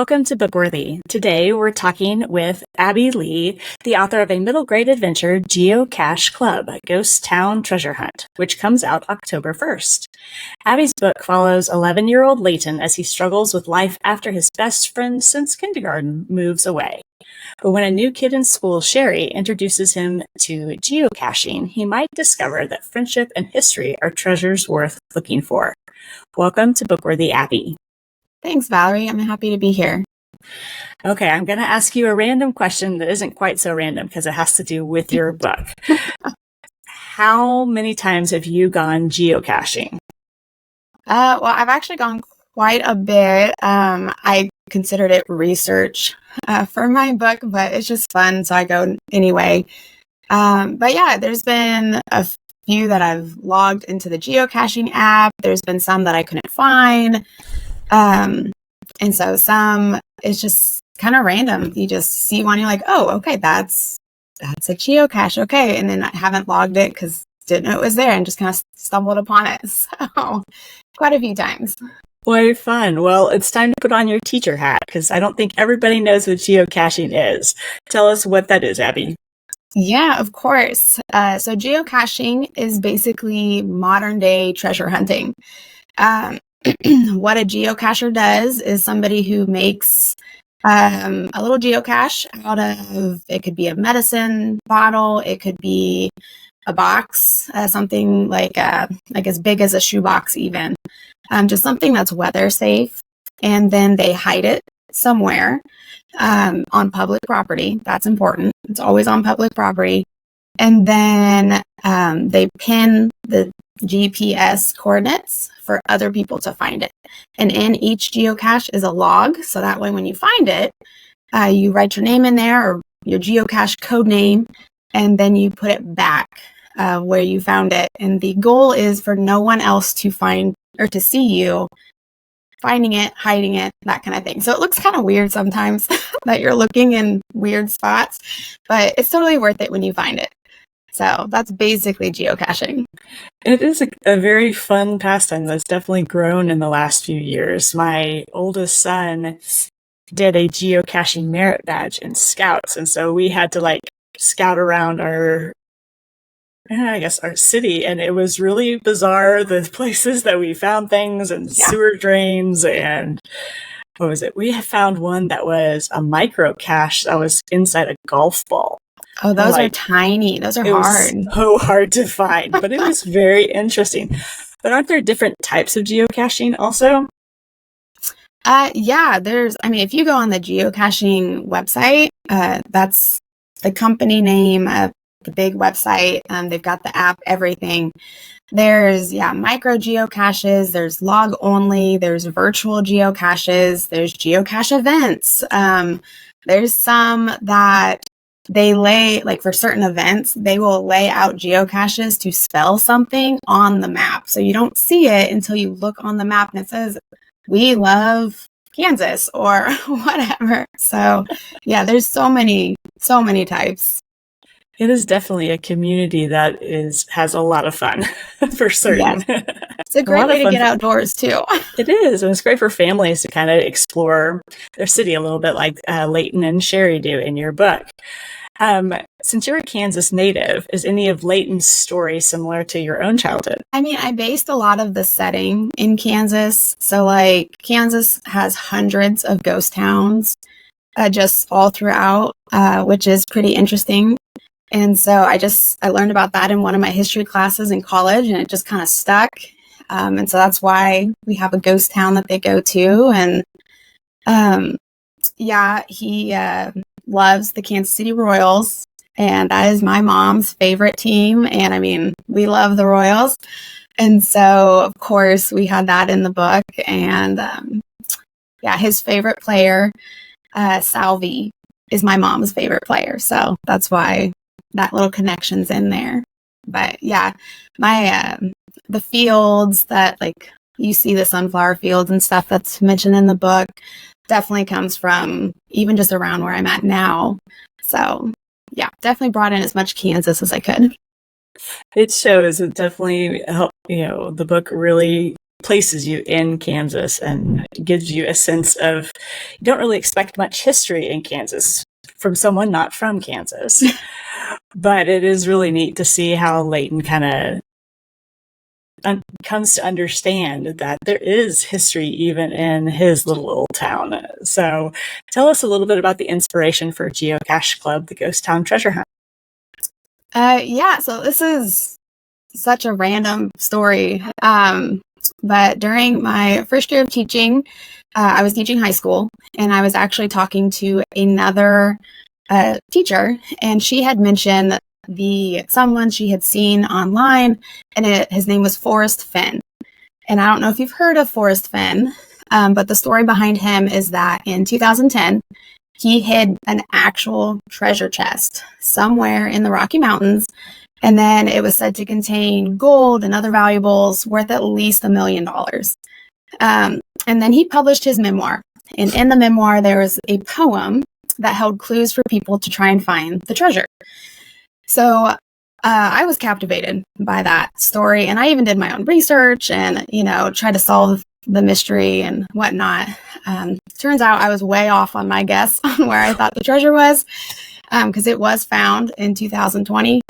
Welcome to Bookworthy. Today we're talking with Abbie Lee, the author of a middle grade adventure, Geocache Club, Ghost Town Treasure Hunt, which comes out October 1st. Abbie's book follows 11-year-old Leighton as he struggles with life after his best friend since kindergarten moves away. But when a new kid in school, Sherry, introduces him to geocaching, he might discover that friendship and history are treasures worth looking for. Welcome to Bookworthy, Abbie. Thanks, Valerie. I'm happy to be here. Okay, I'm going to ask you a random question that isn't quite so random because it has to do with your book. How many times have you gone geocaching? Well, I've actually gone quite a bit. I considered it research for my book, but it's just fun, so I go anyway. But yeah, there's been a few that I've logged into the geocaching app. There's been some that I couldn't find. And so some, it's just kind of random. You just see one, you're like, oh, okay, that's a geocache. Okay. And then I haven't logged it because didn't know it was there and just kind of stumbled upon it. So quite a few times. Boy, fun. Well, it's time to put on your teacher hat because I don't think everybody knows what geocaching is. Tell us what that is, Abbie. Yeah, of course. So geocaching is basically modern day treasure hunting. What a geocacher does is somebody who makes a little geocache out of, it could be a medicine bottle, it could be a box, something like as big as a shoebox even, just something that's weather safe, and then they hide it somewhere on public property. That's important. It's always on public property. And then they pin the GPS coordinates for other people to find it. And in each geocache is a log. So that way when you find it, you write your name in there or your geocache code name, and then you put it back where you found it. And the goal is for no one else to find or to see you finding it, hiding it, that kind of thing. So it looks kind of weird sometimes that you're looking in weird spots, but it's totally worth it when you find it. So that's basically geocaching. It is a very fun pastime that's definitely grown in the last few years. My oldest son did a geocaching merit badge in Scouts, and so we had to scout around our city, and it was really bizarre, the places that we found things and sewer drains and what was it? We had found one that was a micro cache that was inside a golf ball. Oh, those are tiny. Those are hard. It was so hard to find, but it was very interesting. But aren't there different types of geocaching also? Yeah, if you go on the geocaching website, that's the company name of the big website. They've got the app, everything. There's, micro geocaches, there's log only, there's virtual geocaches, there's geocache events. There's some that they lay, for certain events, they will lay out geocaches to spell something on the map. So you don't see it until you look on the map and it says, we love Kansas or whatever. So yeah, there's so many types. It is definitely a community that has a lot of fun, for certain. Yes. It's a great way to get outdoors, too. It is. And it's great for families to kind of explore their city a little bit like Leighton and Sherry do in your book. Since you're a Kansas native, is any of Leighton's story similar to your own childhood? I based a lot of the setting in Kansas. So, Kansas has hundreds of ghost towns just all throughout, which is pretty interesting. And so I learned about that in one of my history classes in college, and it just kind of stuck. And so that's why we have a ghost town that they go to. And he loves the Kansas City Royals, and that is my mom's favorite team. And we love the Royals. And so, of course, we had that in the book. And his favorite player, Salvi, is my mom's favorite player. So that's why that little connection's in there. But my the fields that you see, the sunflower fields and stuff that's mentioned in the book, definitely comes from even just around where I'm at now. So definitely brought in as much Kansas as I could. It shows. It definitely helped, the book really places you in Kansas and gives you a sense of, you don't really expect much history in Kansas from someone not from Kansas. But it is really neat to see how Layton kind of comes to understand that there is history even in his little old town. So tell us a little bit about the inspiration for Geocache Club, the Ghost Town Treasure Hunt. Yeah, so this is such a random story. But during my first year of teaching, I was teaching high school, and I was actually talking to another teacher, and she had mentioned someone she had seen online, and his name was Forrest Fenn. And I don't know if you've heard of Forrest Fenn, but the story behind him is that in 2010, he hid an actual treasure chest somewhere in the Rocky Mountains. And then it was said to contain gold and other valuables worth at least $1 million. And then he published his memoir. And in the memoir, there was a poem that held clues for people to try and find the treasure. So I was captivated by that story. And I even did my own research and, tried to solve the mystery and whatnot. Turns out I was way off on my guess on where I thought the treasure was, because it was found in 2020.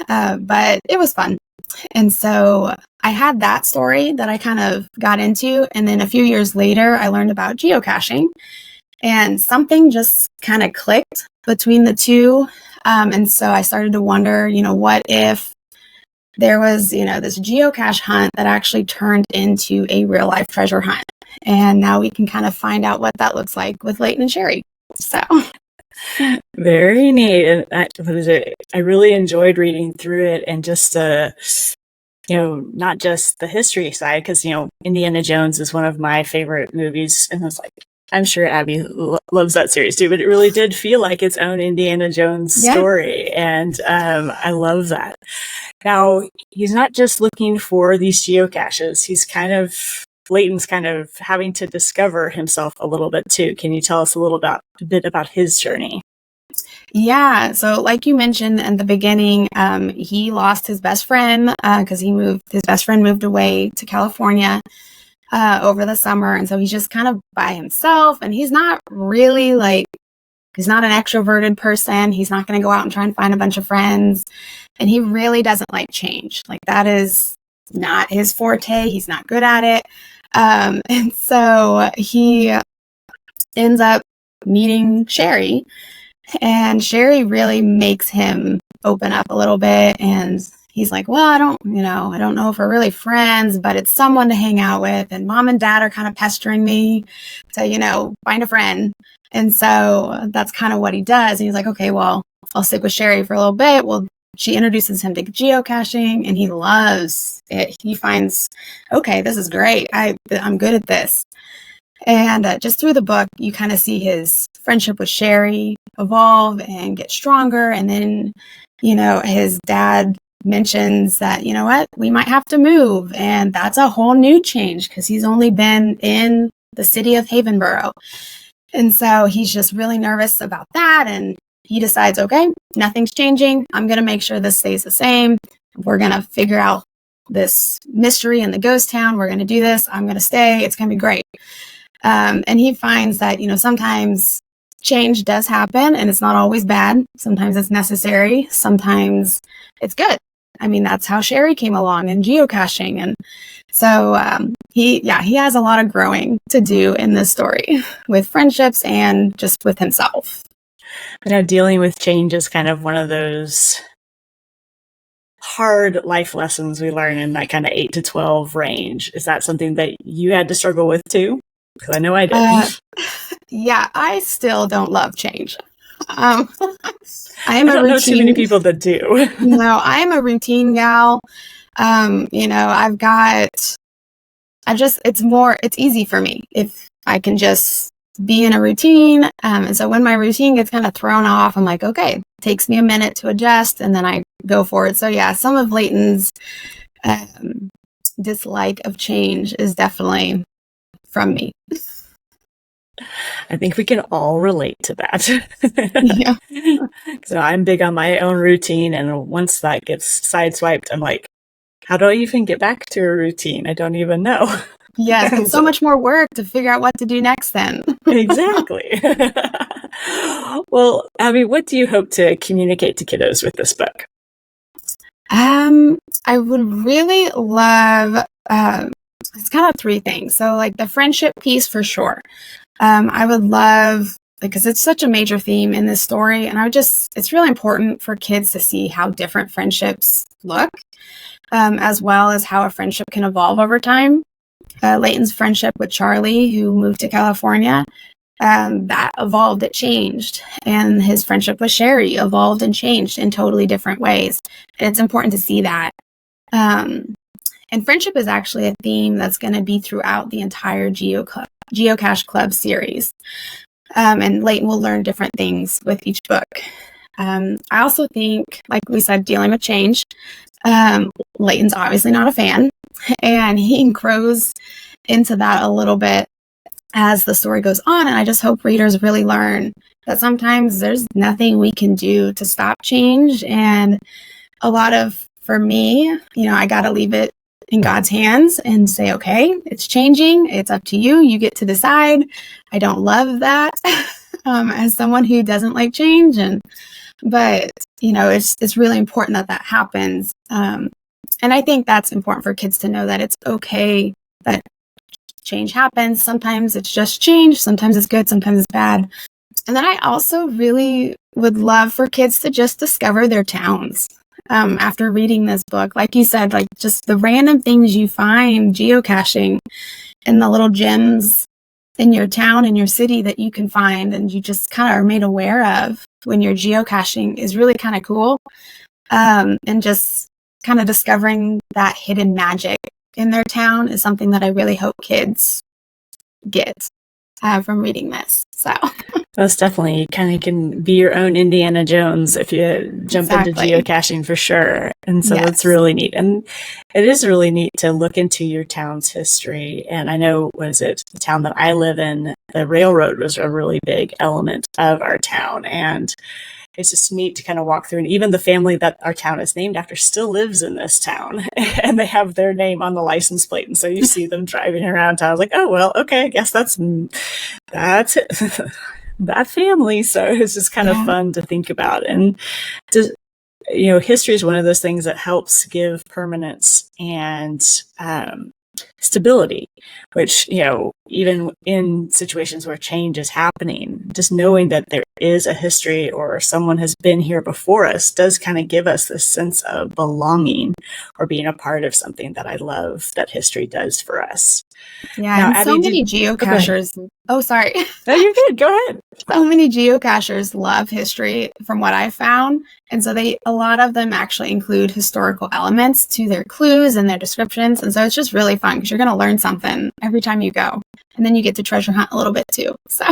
But it was fun. And so I had that story that I kind of got into. And then a few years later, I learned about geocaching, and something just kind of clicked between the two. And so I started to wonder, what if there was, this geocache hunt that actually turned into a real life treasure hunt. And now we can kind of find out what that looks like with Layton and Sherry. So very neat. And I really enjoyed reading through it, and just not just the history side, because Indiana Jones is one of my favorite movies, and I was like, I'm sure Abby loves that series too, but it really did feel like its own Indiana Jones story, and I love that. Now, he's not just looking for these geocaches, Layton's kind of having to discover himself a little bit too. Can you tell us a bit about his journey? Yeah, so like you mentioned in the beginning, he lost his best friend because his best friend moved away to California over the summer, and so he's just kind of by himself, and he's not really he's not an extroverted person. He's not going to go out and try and find a bunch of friends, and he really doesn't like change. That is not his forte. He's not good at it. And so he ends up meeting Sherry, and Sherry really makes him open up a little bit. And he's like, well, I don't know if we're really friends, but it's someone to hang out with. And mom and dad are kind of pestering me to, find a friend. And so that's kind of what he does. And he's like, okay, well, I'll stick with Sherry for a little bit. Well, she introduces him to geocaching, and he loves it. He finds, okay, this is great. I'm good at this. And just through the book, you kind of see his friendship with Sherry evolve and get stronger. And then, his dad mentions that, we might have to move. And that's a whole new change because he's only been in the city of Havenboro. And so he's just really nervous about that. And he decides, okay, nothing's changing. I'm going to make sure this stays the same. We're going to figure out this mystery in the ghost town. We're going to do this. I'm going to stay. It's going to be great. And he finds that, sometimes change does happen, and it's not always bad. Sometimes it's necessary. Sometimes it's good. I mean, that's how Sherry came along in geocaching. And so he has a lot of growing to do in this story with friendships and just with himself. Dealing with change is kind of one of those hard life lessons we learn in that kind of 8 to 12 range. Is that something that you had to struggle with too? Because I know I did. Yeah, I still don't love change. I don't know too many people that do. No, I am a routine gal. It's easy for me if I can just be in a routine. And so when my routine gets kind of thrown off, I'm like, okay, it takes me a minute to adjust, and then I go for it. So yeah, some of Layton's dislike of change is definitely from me. I think we can all relate to that. Yeah. So I'm big on my own routine, and once that gets sideswiped, I'm like, how do I even get back to a routine? I don't even know. Yes, it's so much more work to figure out what to do next then. Exactly. Well, Abby, what do you hope to communicate to kiddos with this book? I would really love, it's kind of three things. So like the friendship piece for sure. I would love, because it's such a major theme in this story, and it's really important for kids to see how different friendships look, as well as how a friendship can evolve over time. Leighton's friendship with Charlie, who moved to California, that evolved, it changed. And his friendship with Sherry evolved and changed in totally different ways. And it's important to see that. And friendship is actually a theme that's going to be throughout the entire Geocache Club series. And Leighton will learn different things with each book. I also think, like we said, dealing with change. Leighton's obviously not a fan, and he grows into that a little bit as the story goes on. And I just hope readers really learn that sometimes there's nothing we can do to stop change. And for me, I got to leave it in God's hands and say, okay, it's changing. It's up to you. You get to decide. I don't love that as someone who doesn't like change. But it's really important that happens. And I think that's important for kids to know that it's okay that change happens. Sometimes it's just change. Sometimes it's good. Sometimes it's bad. And then I also really would love for kids to just discover their towns. After reading this book, like you said, like just the random things you find geocaching and the little gems in your town, in your city that you can find and you just kind of are made aware of when you're geocaching is really kind of cool. And just kind of discovering that hidden magic in their town is something that I really hope kids get from reading this. So that's definitely kind of can be your own Indiana Jones if you jump into geocaching for sure. And so that's really neat. And it is really neat to look into your town's history. And I know, the town that I live in, the railroad was a really big element of our town. And it's just neat to kind of walk through, and even the family that our town is named after still lives in this town, and they have their name on the license plate. And so you see them driving around town. I was like, oh, well, okay, I guess that's that family. So it's just kind of fun to think about. And history is one of those things that helps give permanence and stability, which, even in situations where change is happening, just knowing that there is a history or someone has been here before us does kind of give us this sense of belonging or being a part of something that I love that history does for us. Yeah, now, and Abby, so many geocachers. Oh, sorry. No, you're good. Go ahead. So many geocachers love history from what I found. And so a lot of them actually include historical elements to their clues and their descriptions. And so it's just really fun because you're going to learn something every time you go. And then you get to treasure hunt a little bit too. So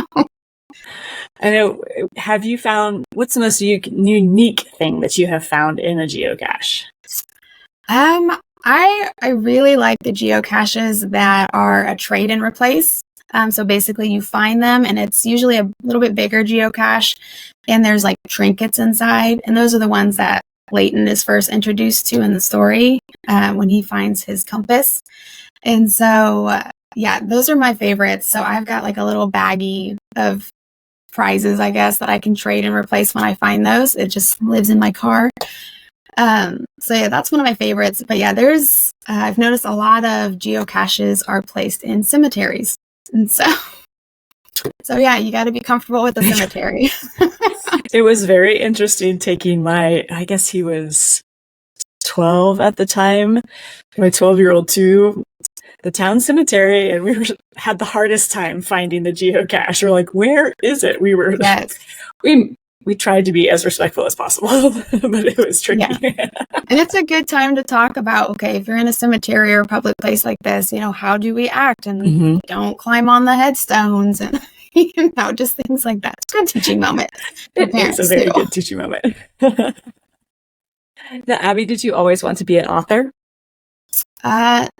I know, have you found, what's the most unique thing that you have found in a geocache? I really like the geocaches that are a trade and replace. So basically you find them and it's usually a little bit bigger geocache and there's like trinkets inside. And those are the ones that Leighton is first introduced to in the story when he finds his compass. And so, those are my favorites. So I've got like a little baggie of prizes, I guess, that I can trade and replace when I find those. It just lives in my car. That's one of my favorites. But I've noticed a lot of geocaches are placed in cemeteries. And so you got to be comfortable with the cemetery. It was very interesting taking I guess he was 12 at the time, my 12-year-old to the town cemetery, and we had the hardest time finding the geocache. We're like, where is it? We tried to be as respectful as possible, but it was tricky. Yeah. And it's a good time to talk about, okay, if you're in a cemetery or a public place like this, how do we act? And don't climb on the headstones and, just things like that. It's a good teaching moment. It's a very good teaching moment. Now, Abby, did you always want to be an author?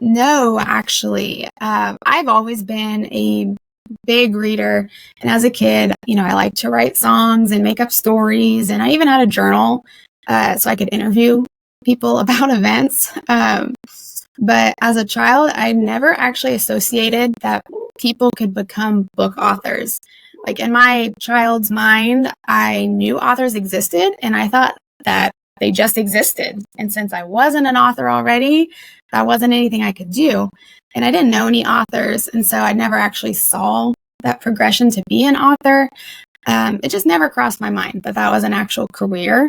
No, actually. I've always been a big reader. And as a kid, I liked to write songs and make up stories. And I even had a journal so I could interview people about events. But as a child, I never actually associated that people could become book authors. Like in my child's mind, I knew authors existed and I thought that they just existed. And since I wasn't an author already, that wasn't anything I could do. And I didn't know any authors. And so I never actually saw that progression to be an author. It just never crossed my mind that that was an actual career.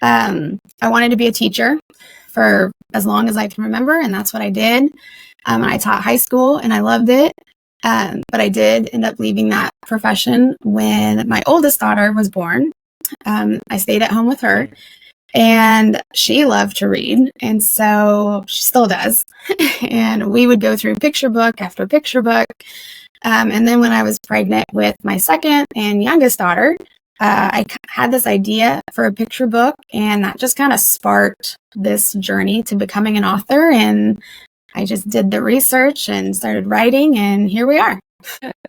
I wanted to be a teacher for as long as I can remember, and that's what I did. I taught high school, and I loved it. But I did end up leaving that profession when my oldest daughter was born. I stayed at home with her, and she loved to read, and so she still does. And we would go through picture book after picture book. And then when I was pregnant with my second and youngest daughter, I had this idea for a picture book, and that just kind of sparked this journey to becoming an author. And I just did the research and started writing, and here we are.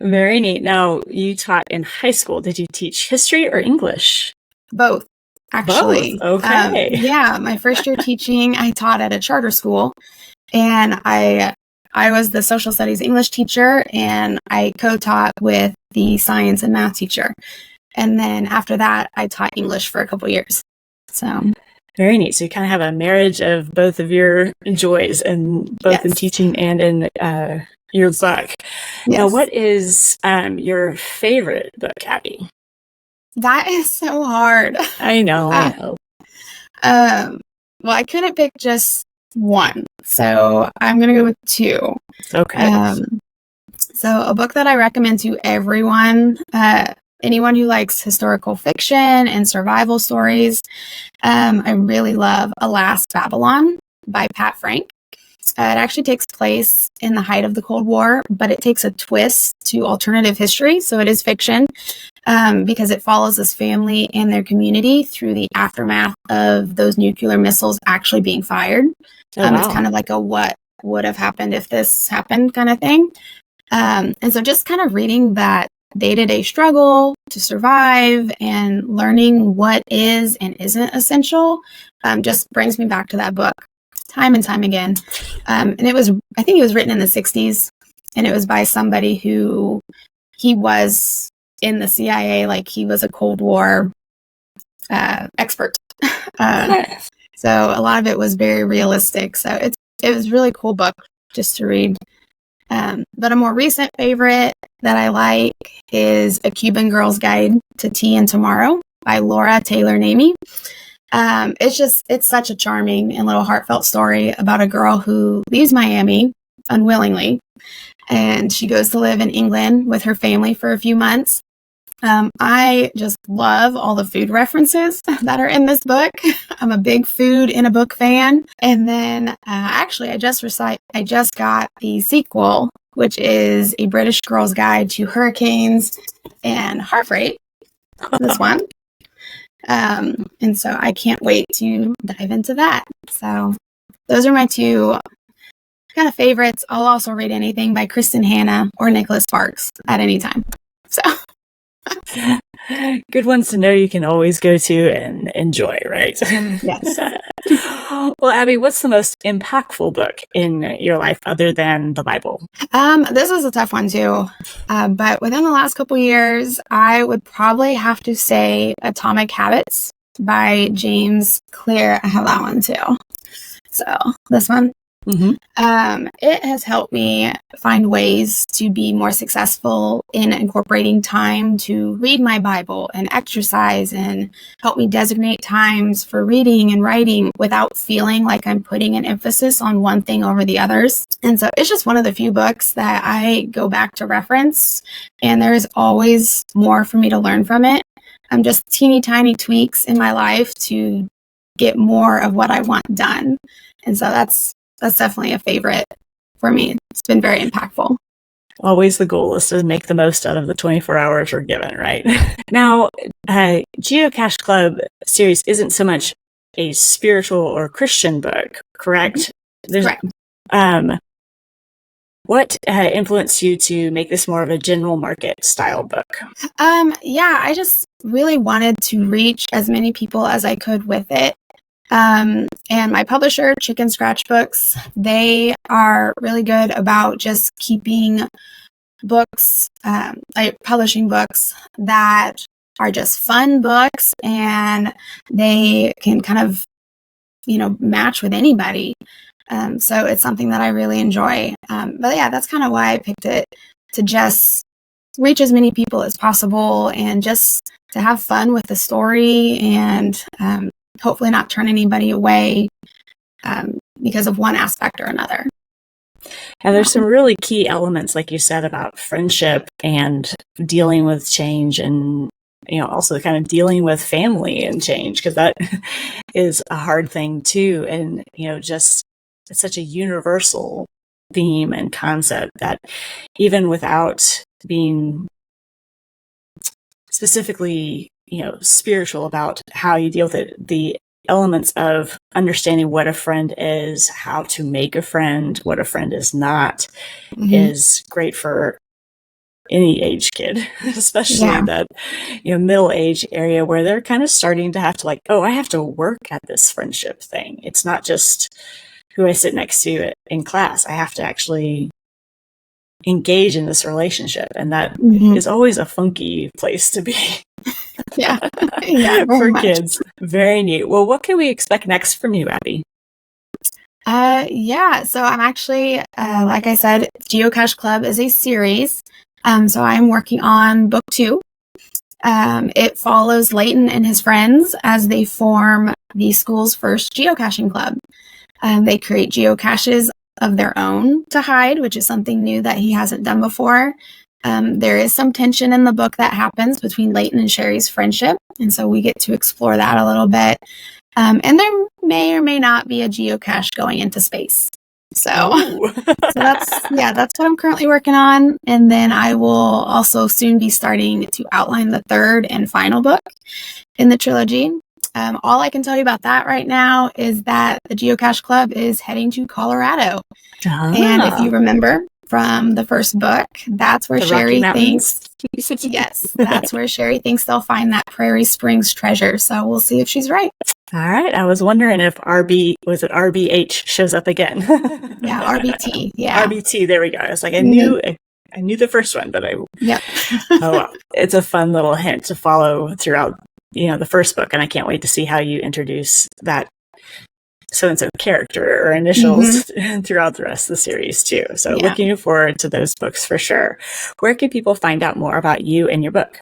Very neat. Now, you taught in high school. Did you teach history or English? Both, actually. Both. Okay. Yeah, my first year teaching, I taught at a charter school, and I was the social studies English teacher, and I co-taught with the science and math teacher. And then after that, I taught English for a couple years. So very neat. So you kind of have a marriage of both of your joys, and both in teaching and in your book. Yes. Now, what is your favorite book, Abby? That is so hard. I know. Well, I couldn't pick just one, so I'm going to go with two. Okay. So a book that I recommend to everyone, anyone who likes historical fiction and survival stories, I really love Alas, Babylon by Pat Frank. It actually takes place in the height of the Cold War, but it takes a twist to alternative history. So it is fiction because it follows this family and their community through the aftermath of those nuclear missiles actually being fired. Wow. It's kind of like a what would have happened if this happened kind of thing. And so just kind of reading that day-to-day struggle to survive and learning what is and isn't essential just brings me back to that book time and time again. And I think it was written in the 60s, and it was by somebody who he was in the CIA, like he was a Cold War expert. So a lot of it was very realistic. So it was a really cool book just to read. But a more recent favorite that I like is A Cuban Girl's Guide to Tea and Tomorrow by Laura Taylor Namey. It's such a charming and little heartfelt story about a girl who leaves Miami unwillingly, and she goes to live in England with her family for a few months. I just love all the food references that are in this book. I'm a big food in a book fan. And then actually, I just got the sequel, which is A British Girl's Guide to Hurricanes and Heart Rate. This one. And so I can't wait to dive into that. So those are my two kind of favorites. I'll also read anything by Kristen Hanna or Nicholas Sparks at any time. So good ones to know you can always go to and enjoy, right? Yes. Well, Abby, what's the most impactful book in your life other than the Bible? This is a tough one too. But within the last couple years, I would probably have to say Atomic Habits by James Clear. I have that one too. So this one. Mm-hmm. It has helped me find ways to be more successful in incorporating time to read my Bible and exercise, and help me designate times for reading and writing without feeling like I'm putting an emphasis on one thing over the others. And so it's just one of the few books that I go back to reference, and there is always more for me to learn from it. I'm just teeny tiny tweaks in my life to get more of what I want done. And so that's definitely a favorite for me. It's been very impactful. Always the goal is to make the most out of the 24 hours we're given, right? Now, Geocache Club series isn't so much a spiritual or Christian book, correct? Correct. What influenced you to make this more of a general market style book? Yeah, I just really wanted to reach as many people as I could with it. And my publisher, Chicken Scratch Books, they are really good about just keeping books, like publishing books that are just fun books, and they can kind of, match with anybody. So it's something that I really enjoy. But yeah, that's kind of why I picked it, to just reach as many people as possible and just to have fun with the story, and hopefully not turn anybody away because of one aspect or another. And there's some really key elements, like you said, about friendship and dealing with change, and also kind of dealing with family and change, because that is a hard thing too. And just it's such a universal theme and concept that even without being specifically spiritual about how you deal with it, the elements of understanding what a friend is, how to make a friend, what a friend is not, is great for any age kid, especially in that middle age area where they're kind of starting to have to I have to work at this friendship thing. It's not just who I sit next to in class. I have to actually engage in this relationship, and that is always a funky place to be. Yeah, for kids. Very neat. Well, what can we expect next from you, Abbie? So I'm actually, like I said, Geocache Club is a series. So I'm working on book 2. It follows Leighton and his friends as they form the school's first geocaching club. They create geocaches of their own to hide, which is something new that he hasn't done before. There is some tension in the book that happens between Leighton and Sherry's friendship, and so we get to explore that a little bit. And there may or may not be a geocache going into space. So that's what I'm currently working on. And then I will also soon be starting to outline the third and final book in the trilogy. All I can tell you about that right now is that the Geocache Club is heading to Colorado. And if you remember from the first book, that's where Sherry thinks. Yes, that's where Sherry thinks they'll find that Prairie Springs treasure. So we'll see if she's right. All right. I was wondering if RBH shows up again. Yeah, RBT. Yeah. RBT. There we go. I was like, I knew the first one, but oh well. It's a fun little hint to follow throughout, the first book, and I can't wait to see how you introduce that so-and-so character or initials throughout the rest of the series too. So looking forward to those books for sure. Where can people find out more about you and your book?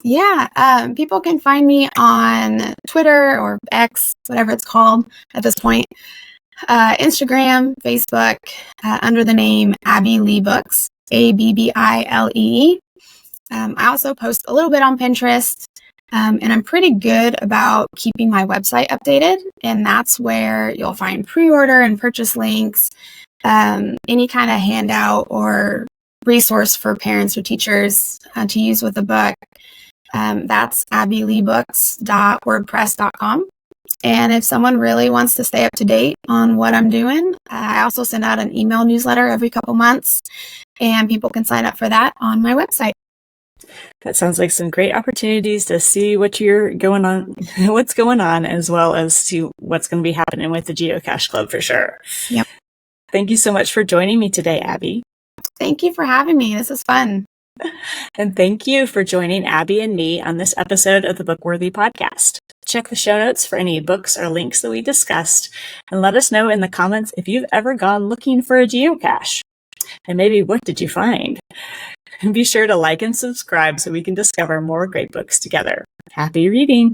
Yeah, people can find me on Twitter or X, whatever it's called at this point, Instagram, Facebook, under the name Abbi Lee Books, Abbilee. I also post a little bit on Pinterest, and I'm pretty good about keeping my website updated, and that's where you'll find pre-order and purchase links, any kind of handout or resource for parents or teachers to use with the book. That's abbileebooks.wordpress.com. And if someone really wants to stay up to date on what I'm doing, I also send out an email newsletter every couple months, and people can sign up for that on my website. That sounds like some great opportunities to see what's going on, as well as to what's going to be happening with the Geocache Club for sure. Yep. Thank you so much for joining me today, Abbie. Thank you for having me. This is fun. And thank you for joining Abbie and me on this episode of the BookWorthy Podcast. Check the show notes for any books or links that we discussed, and let us know in the comments if you've ever gone looking for a geocache. And maybe what did you find? And be sure to like and subscribe so we can discover more great books together. Happy reading!